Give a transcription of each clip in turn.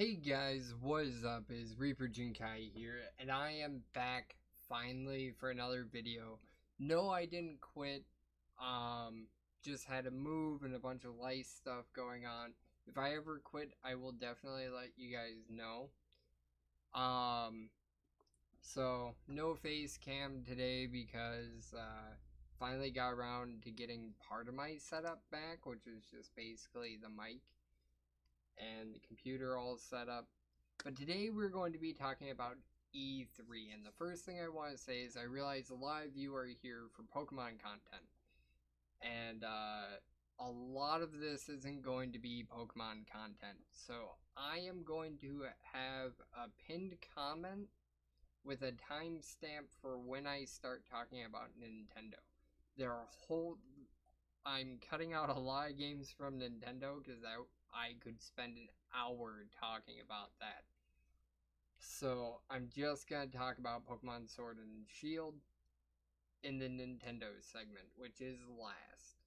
Hey guys, what is up? Is Reaper Jinkai here, and I am back finally for another video. No, I didn't quit. Just had to move and a bunch of life stuff going on. If I ever quit, I will definitely let you guys know. Um, so no face cam today because finally got around to getting part of my setup back, which is just basically the mic and the computer all set up. But today we're going to be talking about E3, and the first thing I want to say is I realize a lot of you are here for Pokemon content, and a lot of this isn't going to be Pokemon content. So I am going to have a pinned comment with a timestamp for when I start talking about Nintendo. There are I'm cutting out a lot of games from Nintendo because I could spend an hour talking about that. So I'm just gonna talk about Pokemon Sword and Shield in the Nintendo segment, which is last.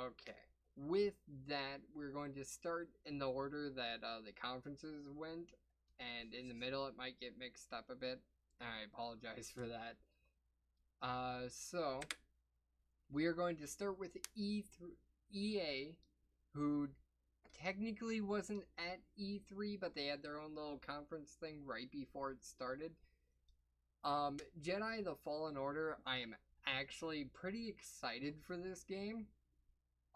Okay. With that, we're going to start in the order that the conferences went, and in the middle it might get mixed up a bit. I apologize for that. So we are going to start with EA, who technically wasn't at E3, but they had their own little conference thing right before it started. Jedi: The Fallen Order, I am actually pretty excited for this game.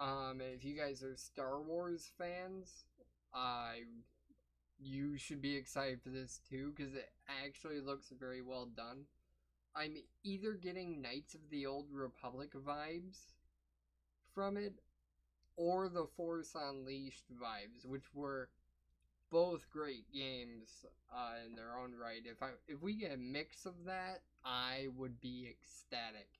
If you guys are Star Wars fans, you should be excited for this too, because it actually looks very well done. I'm either getting Knights of the Old Republic vibes from it, or the Force Unleashed vibes, which were both great games in their own right. If we get a mix of that, I would be ecstatic.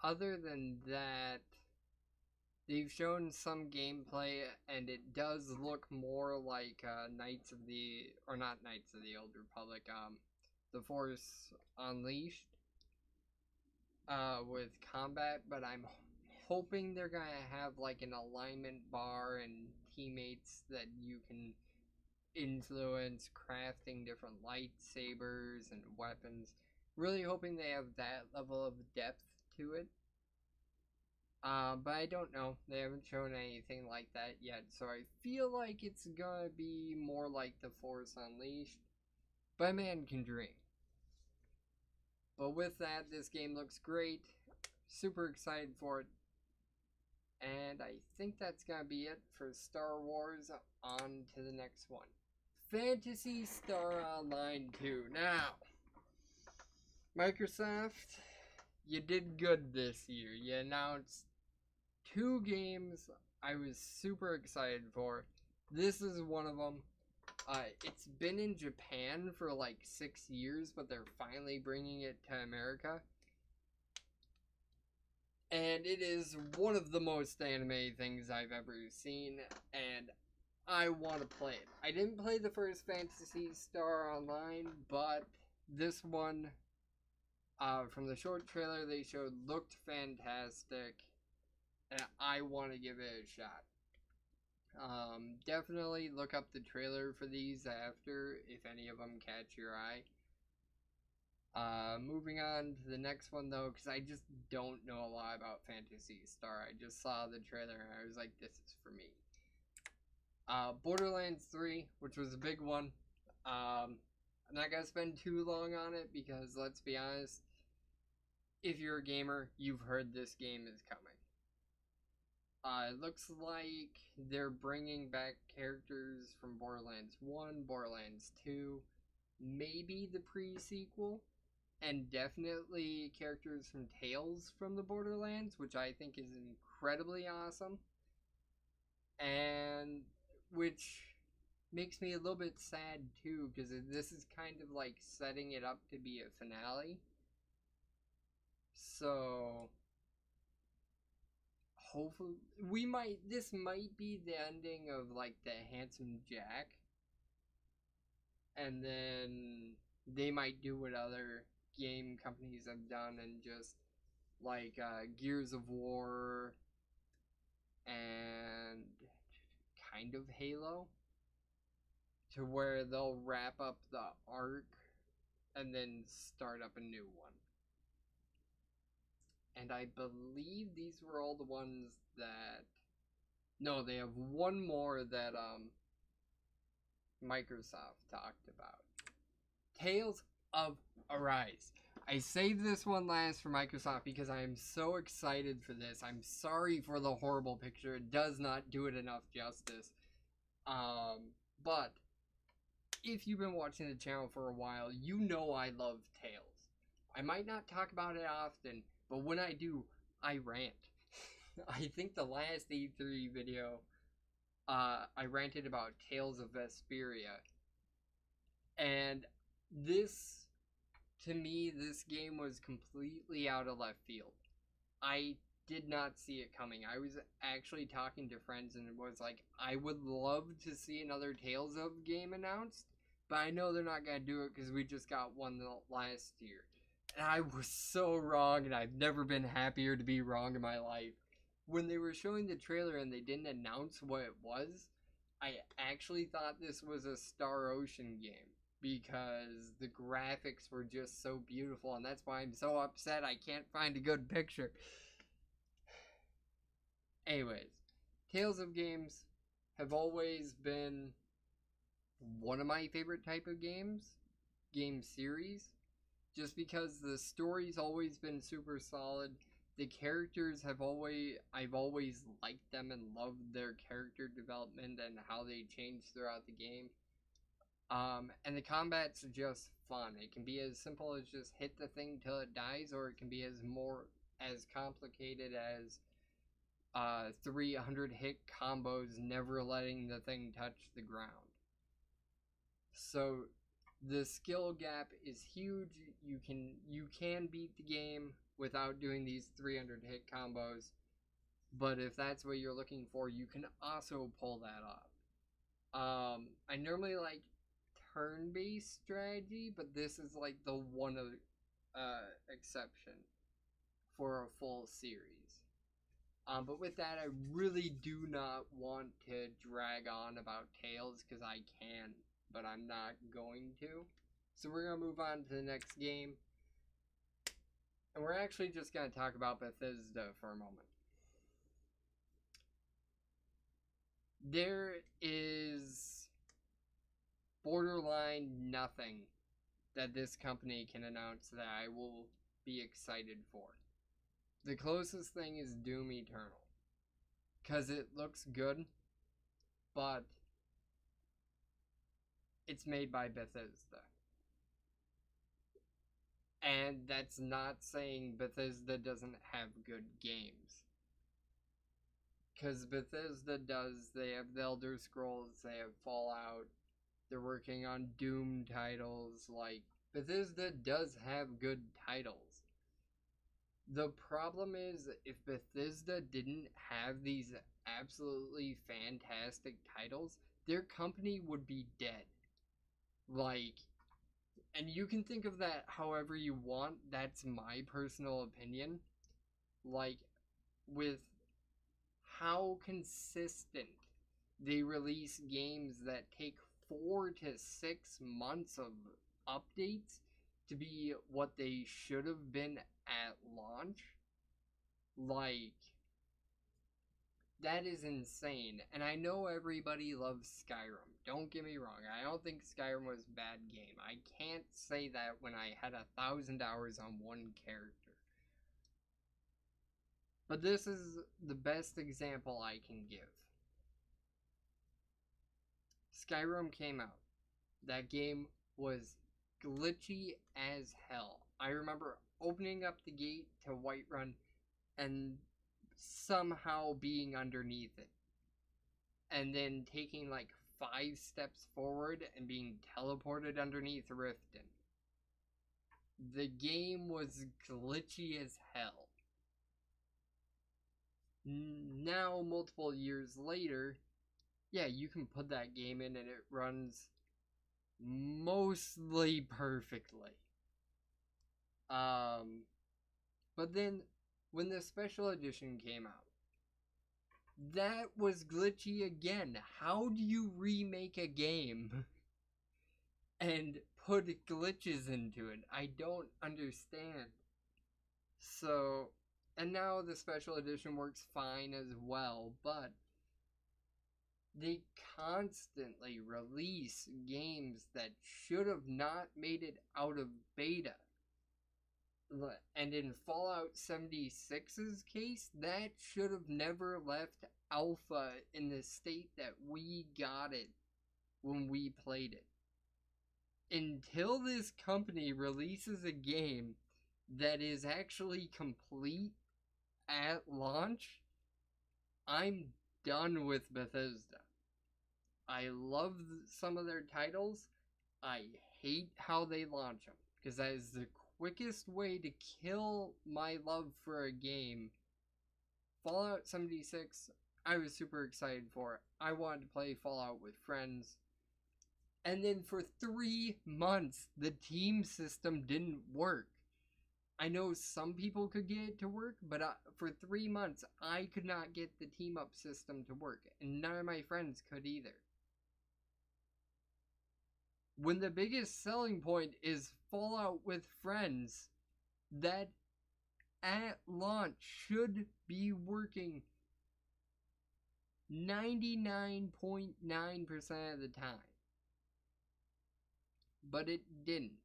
Other than that, they've shown some gameplay, and it does look more like Knights of the, or not Knights of the Old Republic, the Force Unleashed. With combat, but I'm hoping they're gonna have like an alignment bar and teammates that you can influence, crafting different lightsabers and weapons. Really hoping they have that level of depth to it. But I don't know. They haven't shown anything like that yet, so I feel like it's gonna be more like the Force Unleashed. But man can dream. But with that, this game looks great. Super excited for it. And I think that's going to be it for Star Wars. On to the next one. Phantasy Star Online 2. Now, Microsoft, you did good this year. You announced 2 games I was super excited for. This is one of them. It's been in Japan for like 6 years, but they're finally bringing it to America. And it is one of the most anime things I've ever seen, and I want to play it. I didn't play the first Phantasy Star Online, but this one, from the short trailer they showed, looked fantastic, and I want to give it a shot. Definitely look up the trailer for these after, if any of them catch your eye. Moving on to the next one though, because I just don't know a lot about Phantasy Star. I just saw the trailer and I was like, this is for me. Borderlands 3, which was a big one. I'm not gonna spend too long on it because, let's be honest, if you're a gamer, you've heard this game is coming. It looks like they're bringing back characters from Borderlands 1, Borderlands 2, maybe the pre-sequel, and definitely characters from Tales from the Borderlands, which I think is incredibly awesome. And which makes me a little bit sad too, because this is kind of like setting it up to be a finale. So hopefully this might be the ending of like the Handsome Jack, and then they might do what other game companies have done and just like Gears of War kind of Halo, to where they'll wrap up the arc and then start up a new one. And I believe these were all the ones that... No, they have one more that Microsoft talked about. Tales of Arise. I saved this one last for Microsoft because I am so excited for this. I'm sorry for the horrible picture. It does not do it enough justice. But if you've been watching the channel for a while, you know I love Tales. I might not talk about it often, but when I do, I rant. I think the last E3 video, I ranted about Tales of Vesperia. And this, to me, this game was completely out of left field. I did not see it coming. I was actually talking to friends and it was like, I would love to see another Tales of game announced, but I know they're not going to do it because we just got one last year. And I was so wrong, and I've never been happier to be wrong in my life. When they were showing the trailer and they didn't announce what it was, I actually thought this was a Star Ocean game because the graphics were just so beautiful, and that's why I'm so upset I can't find a good picture. Anyways, Tales of games have always been one of my favorite type of game series, just because the story's always been super solid. The characters I've always liked them and loved their character development and how they change throughout the game. And the combat's just fun. It can be as simple as just hit the thing till it dies, or it can be as complicated as 300 hit combos, never letting the thing touch the ground. So the skill gap is huge. You can beat the game without doing these 300 hit combos, but if that's what you're looking for, you can also pull that off. I normally like turn-based strategy, but this is like the one exception for a full series. But with that, I really do not want to drag on about Tales because I can, but I'm not going to. So we're going to move on to the next game. And we're actually just going to talk about Bethesda for a moment. There is borderline nothing that this company can announce that I will be excited for. The closest thing is Doom Eternal, because it looks good, but it's made by Bethesda. And that's not saying Bethesda doesn't have good games. Because Bethesda does. They have the Elder Scrolls, they have Fallout, they're working on Doom titles. Like, Bethesda does have good titles. The problem is, if Bethesda didn't have these absolutely fantastic titles, their company would be dead. Like, and you can think of that however you want. That's my personal opinion. Like, with how consistent they release games that take 4 to 6 months of updates to be what they should have been at launch, like, that is insane. And I know everybody loves Skyrim. Don't get me wrong. I don't think Skyrim was a bad game. I can't say that when I had 1,000 hours on one character. But this is the best example I can give. Skyrim came out. That game was glitchy as hell. I remember opening up the gate to Whiterun and somehow being underneath it, and then taking like 5 steps forward and being teleported underneath Riften. The game was glitchy as hell. Now, multiple years later, yeah, you can put that game in and it runs mostly perfectly. But then when the special edition came out, That was glitchy again. How do you remake a game and put glitches into it? I don't understand. So, and now the special edition works fine as well, but they constantly release games that should have not made it out of beta. And in Fallout 76's case, that should have never left alpha in the state that we got it when we played it. Until this company releases a game that is actually complete at launch, I'm done with Bethesda. I love some of their titles. I hate how they launch them, because that is the quickest way to kill my love for a game. Fallout 76, I was super excited for it. I wanted to play Fallout with friends. And then for 3 months, the team system didn't work. I know some people could get it to work, but for 3 months, I could not get the team up system to work. And none of my friends could either. When the biggest selling point is Fallout with friends, that at launch should be working 99.9% of the time. But it didn't.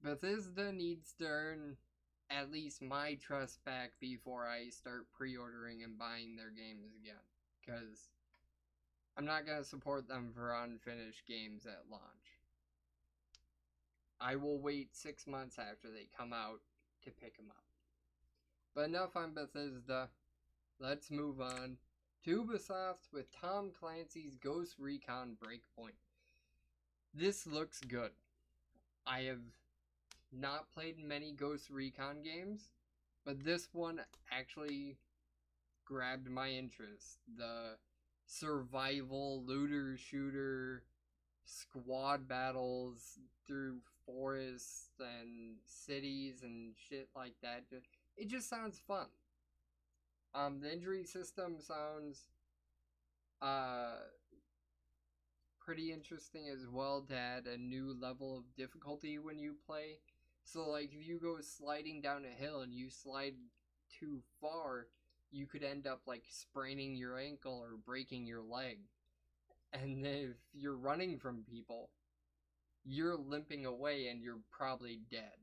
Bethesda needs to earn at least my trust back before I start pre-ordering and buying their games again. Because I'm not going to support them for unfinished games at launch. I will wait 6 months after they come out to pick them up. But enough on Bethesda. Let's move on to Ubisoft with Tom Clancy's Ghost Recon Breakpoint. This looks good. I have not played many Ghost Recon games, but this one actually grabbed my interest. The survival, looter, shooter, squad battles through forests and cities and shit like that. It just sounds fun. The injury system sounds pretty interesting as well, to add a new level of difficulty when you play. So like if you go sliding down a hill and you slide too far, you could end up like spraining your ankle or breaking your leg. And if you're running from people, you're limping away and you're probably dead.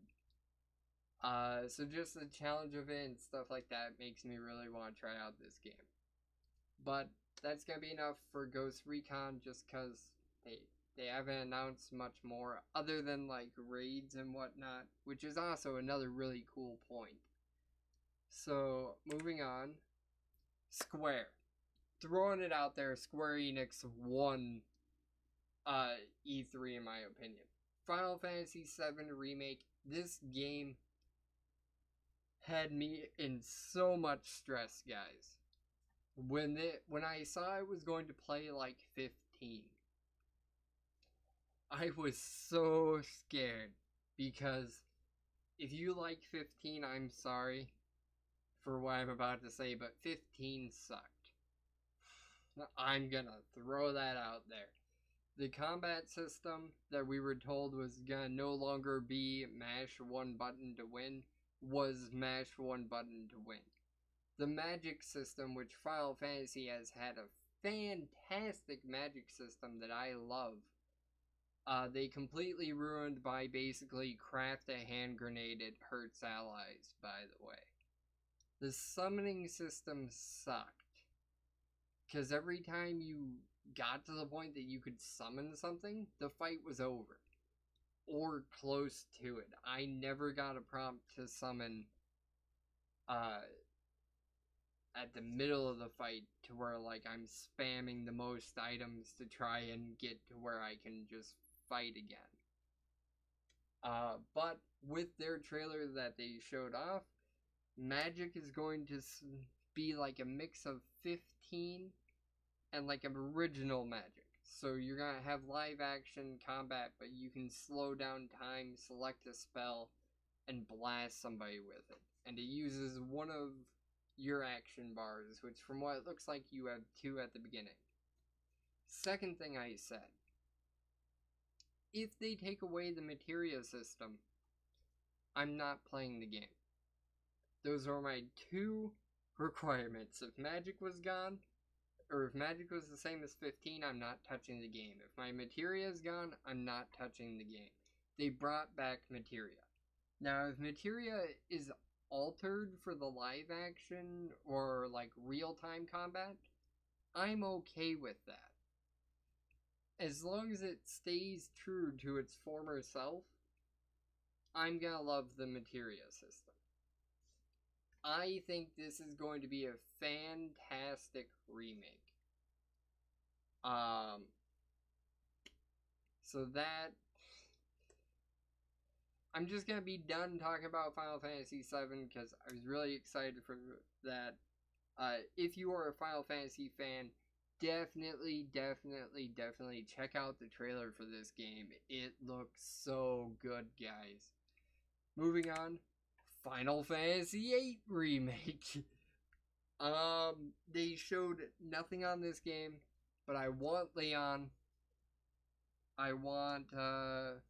So just the challenge of it and stuff like that makes me really want to try out this game. But that's going to be enough for Ghost Recon, just because they haven't announced much more other than like raids and whatnot, which is also another really cool point. So moving on, Square. Throwing it out there, Square Enix won E3 in my opinion. Final Fantasy VII Remake, this game had me in so much stress, guys. When I saw I was going to play like 15, I was so scared, because if you like 15, I'm sorry for what I'm about to say, but 15 sucked. I'm gonna throw that out there. The combat system that we were told was gonna no longer be mash one button to win, was mash one button to win. The magic system, which Final Fantasy has had a fantastic magic system that I love, they completely ruined by basically craft a hand grenade. It hurts allies, by the way. The summoning system sucked, because every time you got to the point that you could summon something, the fight was over. Or close to it. I never got a prompt to summon at the middle of the fight to where like I'm spamming the most items to try and get to where I can just fight again. But with their trailer that they showed off, magic is going to be like a mix of 15 and like original magic. So you're going to have live action combat, but you can slow down time, select a spell, and blast somebody with it. And it uses one of your action bars, which from what it looks like you have 2 at the beginning. Second thing I said, if they take away the materia system, I'm not playing the game. Those are my 2 requirements. If magic was gone, or if magic was the same as 15, I'm not touching the game. If my materia is gone, I'm not touching the game. They brought back materia. Now, if materia is altered for the live action or like real-time combat, I'm okay with that. As long as it stays true to its former self, I'm gonna love the materia system. I think this is going to be a fantastic remake. So that, I'm just gonna be done talking about Final Fantasy VII because I was really excited for that. If you are a Final Fantasy fan, definitely check out the trailer for this game. It looks so good, guys. Moving on, Final Fantasy VIII Remake. They showed nothing on this game, but I want Leon. I want to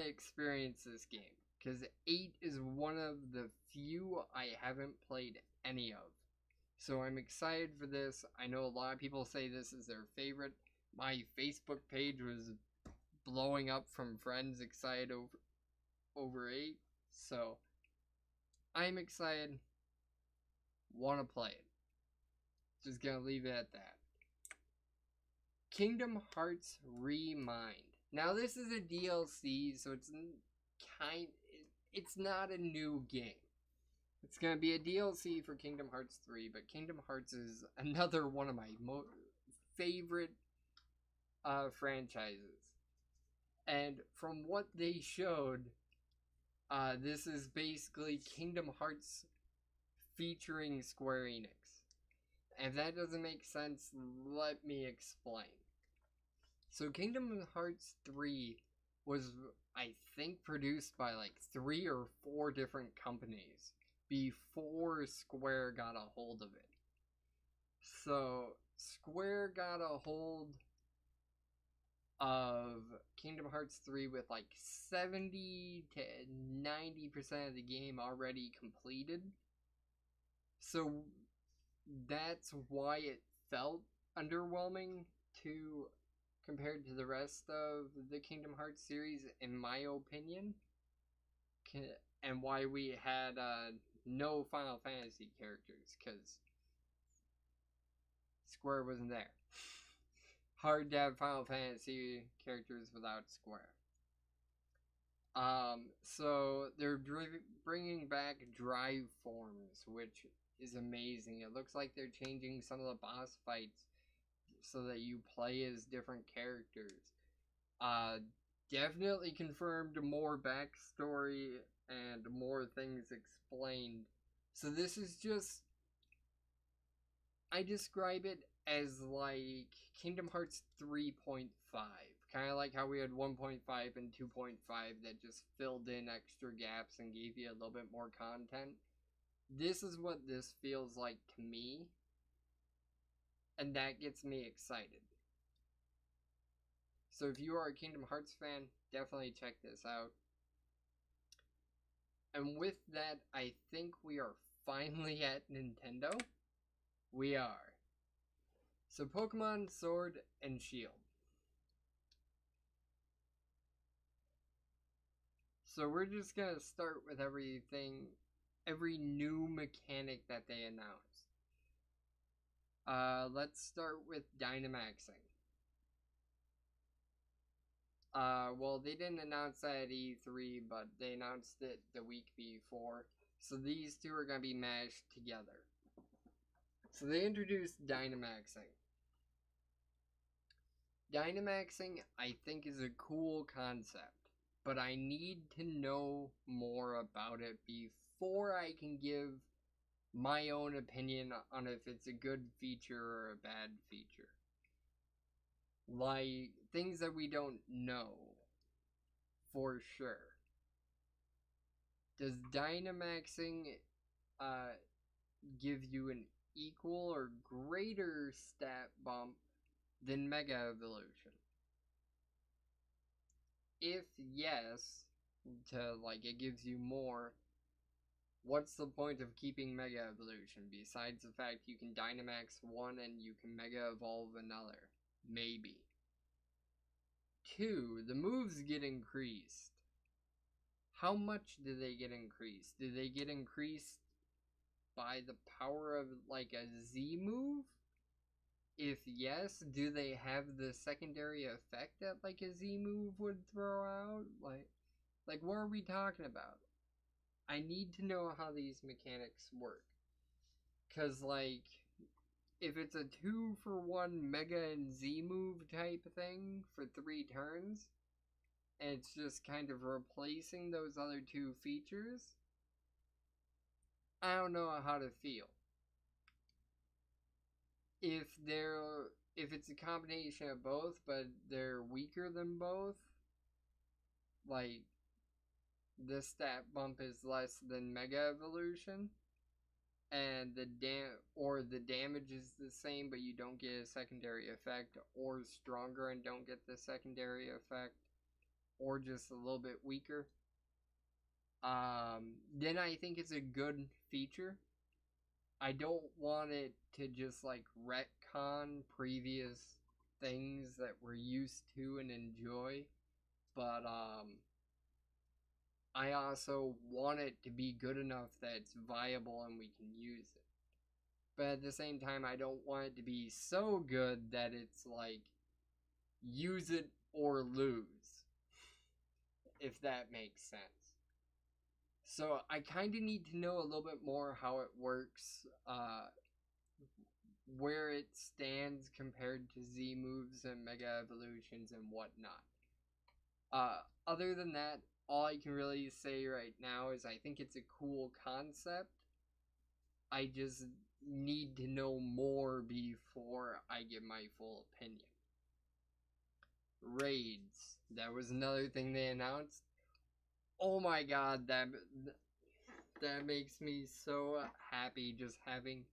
experience this game, because 8 is one of the few I haven't played any of. So I'm excited for this. I know a lot of people say this is their favorite. My Facebook page was blowing up from friends excited over 8. So I'm excited. Want to play it. Just gonna leave it at that. Kingdom Hearts Remind. Now this is a DLC, so it's not a new game. It's gonna be a DLC for Kingdom Hearts 3, but Kingdom Hearts is another one of my favorite franchises. And from what they showed, this is basically Kingdom Hearts featuring Square Enix. If that doesn't make sense, let me explain. So Kingdom Hearts 3 was, I think, produced by like 3 or 4 different companies before Square got a hold of it. So Square got a hold of Kingdom Hearts 3 with like 70 to 90% of the game already completed. So that's why it felt underwhelming compared to the rest of the Kingdom Hearts series, in my opinion, and why we had no Final Fantasy characters, because Square wasn't there. Hard to have Final Fantasy characters without Square. So they're bringing back drive forms, which is amazing. It looks like they're changing some of the boss fights so that you play as different characters. Definitely confirmed more backstory and more things explained. So this is just, I describe it as like Kingdom Hearts 3.5. Kind of like how we had 1.5 and 2.5 that just filled in extra gaps and gave you a little bit more content. This is what this feels like to me, and that gets me excited. So if you are a Kingdom Hearts fan, definitely check this out. And with that, I think we are finally at Nintendo. We are. So Pokemon Sword and Shield. So we're just gonna start with every new mechanic that they announced. Let's start with Dynamaxing. Well, they didn't announce that at E3, but they announced it the week before. So these two are gonna be mashed together. So they introduced Dynamaxing. Dynamaxing, I think, is a cool concept, but I need to know more about it before I can give my own opinion on if it's a good feature or a bad feature. Like, things that we don't know for sure. Does Dynamaxing uh, give you an equal or greater stat bump than Mega Evolution? If yes, to like it gives you more, what's the point of keeping Mega Evolution besides the fact you can Dynamax one and you can Mega Evolve another? Maybe. 2. The moves get increased. How much do they get increased? Do they get increased by the power of like a Z move? If yes, do they have the secondary effect that like a Z move would throw out? Like what are we talking about? I need to know how these mechanics work. Cause like if it's a 2-for-1 Mega and Z move type thing for 3 turns, and it's just kind of replacing those other 2 features, I don't know how to feel. If it's a combination of both, but they're weaker than both, like the stat bump is less than Mega Evolution, and the damage is the same, but you don't get a secondary effect, or stronger and don't get the secondary effect, or just a little bit weaker, then I think it's a good feature. I don't want it to just like retcon previous things that we're used to and enjoy, but I also want it to be good enough that it's viable and we can use it. But at the same time, I don't want it to be so good that it's like use it or lose, if that makes sense. So I kind of need to know a little bit more how it works, where it stands compared to Z moves and Mega Evolutions and whatnot. Other than that, all I can really say right now is I think it's a cool concept. I just need to know more before I give my full opinion. Raids. That was another thing they announced. Oh my god, that makes me so happy just having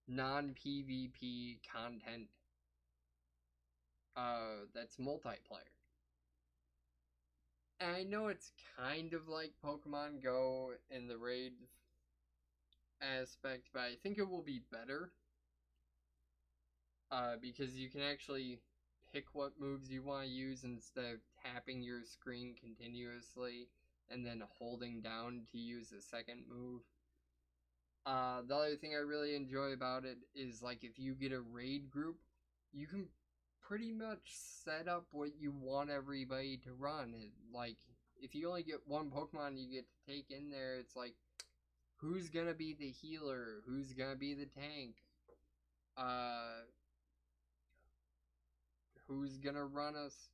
non-PvP content that's multiplayer. And I know it's kind of like Pokemon Go in the raid aspect, but I think it will be better. Because you can actually pick what moves you want to use instead of tapping your screen continuously and then holding down to use a second move. The other thing I really enjoy about it is like if you get a raid group, you can pretty much set up what you want everybody to run. Like if you only get one Pokemon you get to take in there, it's like who's gonna be the healer, who's gonna be the tank, who's gonna run us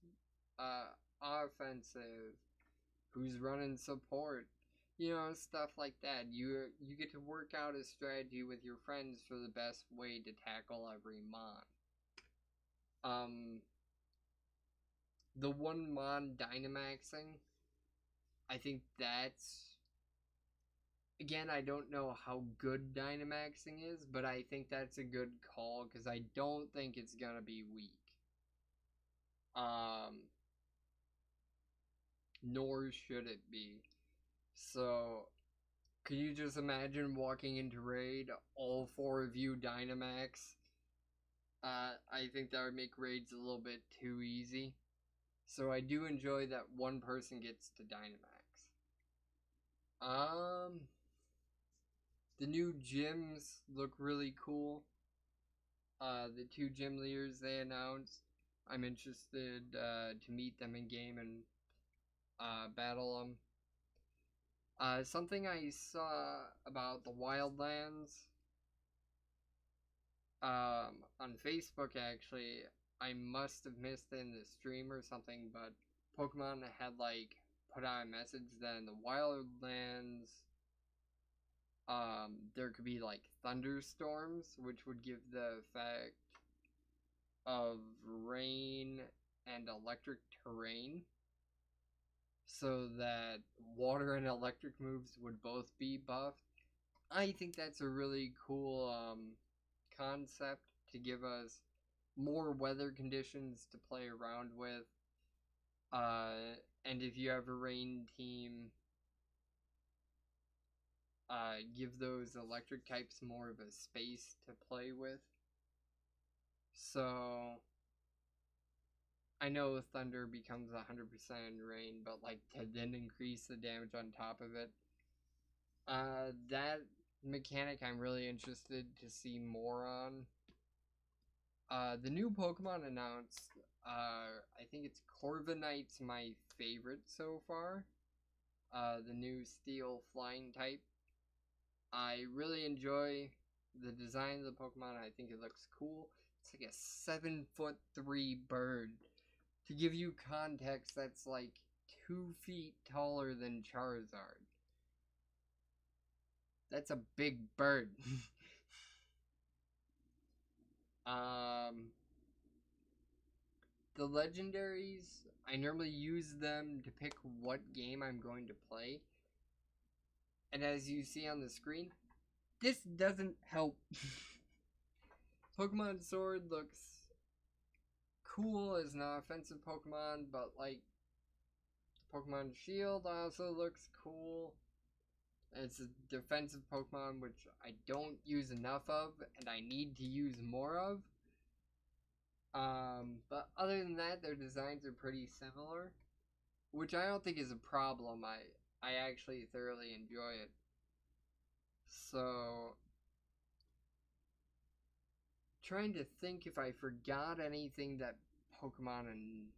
offensive, who's running support, stuff like that. You get to work out a strategy with your friends for the best way to tackle every mon. The one mon Dynamaxing, I think that's, again, I don't know how good Dynamaxing is, but I think that's a good call because I don't think it's gonna be weak. Nor should it be. So, could you just imagine walking into raid, all 4 of you Dynamax? I think that would make raids a little bit too easy. So I do enjoy that one person gets to Dynamax. The new gyms look really cool. The 2 gym leaders they announced, I'm interested to meet them in game and battle them. Something I saw about the Wildlands on Facebook, actually, I must have missed it in the stream or something, but Pokemon had like put out a message that in the Wildlands there could be like thunderstorms, which would give the effect of rain and electric terrain, so that water and electric moves would both be buffed. I think that's a really cool concept to give us more weather conditions to play around with. And if you have a rain team, give those electric types more of a space to play with. So I know thunder becomes 100% in rain, but like to then increase the damage on top of it. That mechanic I'm really interested to see more on. The new Pokemon announced, I think it's Corviknight's my favorite so far. The new Steel Flying type. I really enjoy the design of the Pokemon. I think it looks cool. It's like a 7'3" bird. To give you context, that's like 2 feet taller than Charizard. That's a big bird. The legendaries, I normally use them to pick what game I'm going to play. And as you see on the screen, this doesn't help. Pokemon Sword looks cool as an offensive Pokemon, but like Pokemon Shield also looks cool. It's a defensive Pokemon, which I don't use enough of, and I need to use more of. But other than that, their designs are pretty similar, which I don't think is a problem. I actually thoroughly enjoy it. So, trying to think if I forgot anything that Pokemon and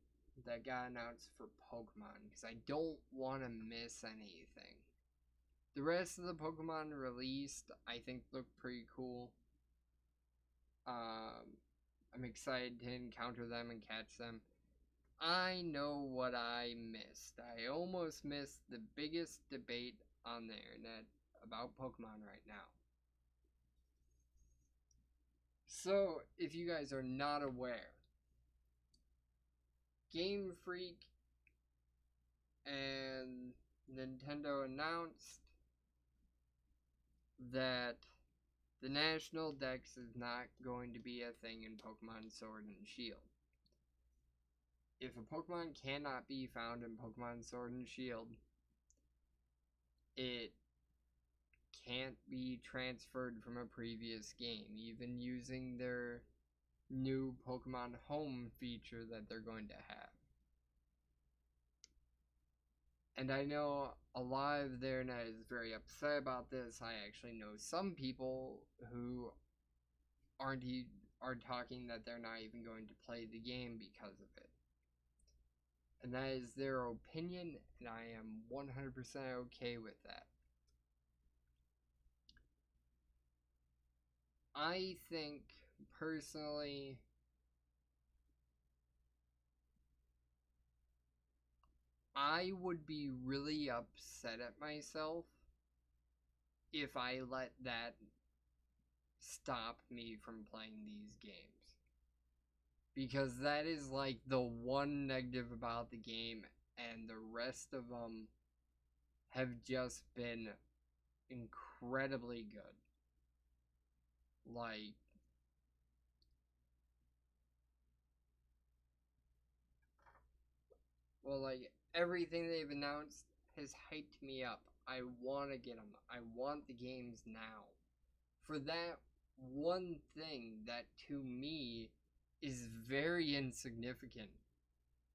that got announced for Pokemon, because I don't want to miss anything. The rest of the Pokemon released, I think, look pretty cool. I'm excited to encounter them and catch them. I know what I missed. I almost missed the biggest debate on the internet about Pokemon right now. So, if you guys are not aware, Game Freak and Nintendo announced that the National Dex is not going to be a thing in Pokemon Sword and Shield. If a Pokemon cannot be found in Pokemon Sword and Shield, it can't be transferred from a previous game, even using their new Pokemon Home feature that they're going to have. And I know a lot of their internet is very upset about this. I actually know some people who are talking that they're not even going to play the game because of it. And that is their opinion, and I am 100% okay with that. I think, personally, I would be really upset at myself if I let that stop me from playing these games. Because that is like the one negative about the game, and the rest of them have just been incredibly good. Like, well, like, everything they've announced has hyped me up. I want to get them. I want the games now. For that one thing that to me is very insignificant.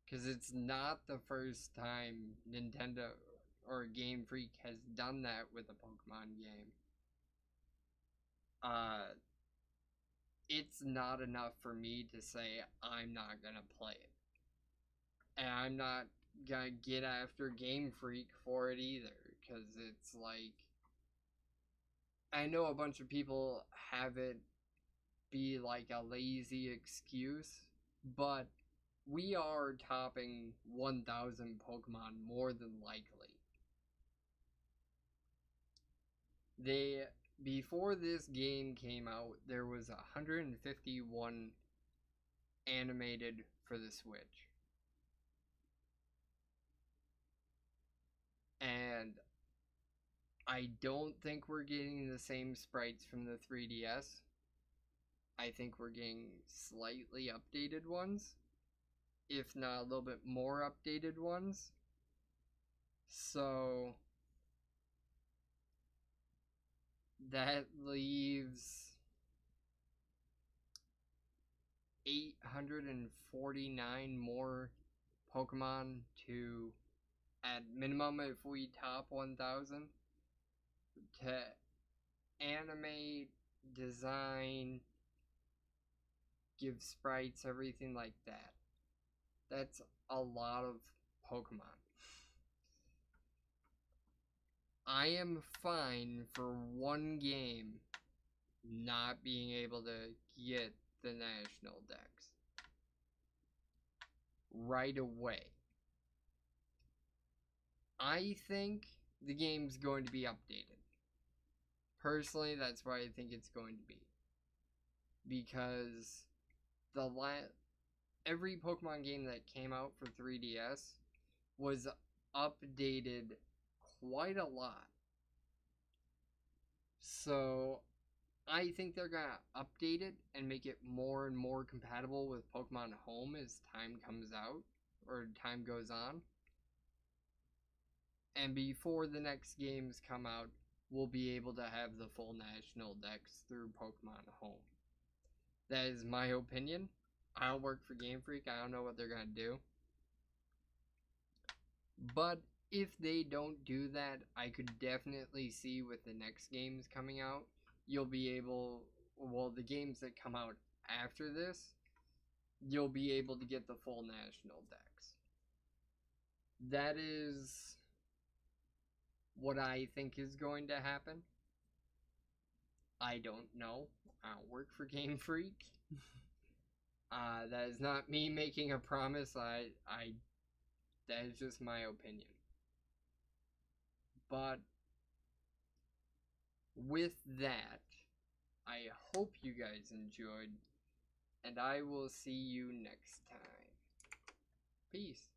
Because it's not the first time Nintendo or Game Freak has done that with a Pokemon game. It's not enough for me to say I'm not gonna play it. And I'm not gonna get after Game Freak for it either. Because it's like, I know a bunch of people have it be like a lazy excuse, but we are topping 1,000 Pokemon more than likely. Before this game came out, there was 151 animated for the Switch. And I don't think we're getting the same sprites from the 3DS. I think we're getting slightly updated ones, if not a little bit more updated ones. So that leaves 849 more Pokemon to, at minimum, if we top 1,000, to animate, design, give sprites, everything like that. That's a lot of Pokemon. I am fine for one game not being able to get the national dex right away. I think the game's going to be updated. Personally, that's what I think it's going to be. Because every Pokemon game that came out for 3DS was updated quite a lot. So I think they're gonna update it and make it more and more compatible with Pokemon Home as time comes out, or time goes on. And before the next games come out, we'll be able to have the full national dex through Pokemon Home. That is my opinion. I don't work for Game Freak. I don't know what they're gonna do. But if they don't do that, I could definitely see with the next games coming out, you'll be able, well, the games that come out after this, you'll be able to get the full national dex. That is what I think is going to happen. I don't know. I don't work for Game Freak. That is not me making a promise. That is just my opinion. But with that, I hope you guys enjoyed, and I will see you next time. Peace.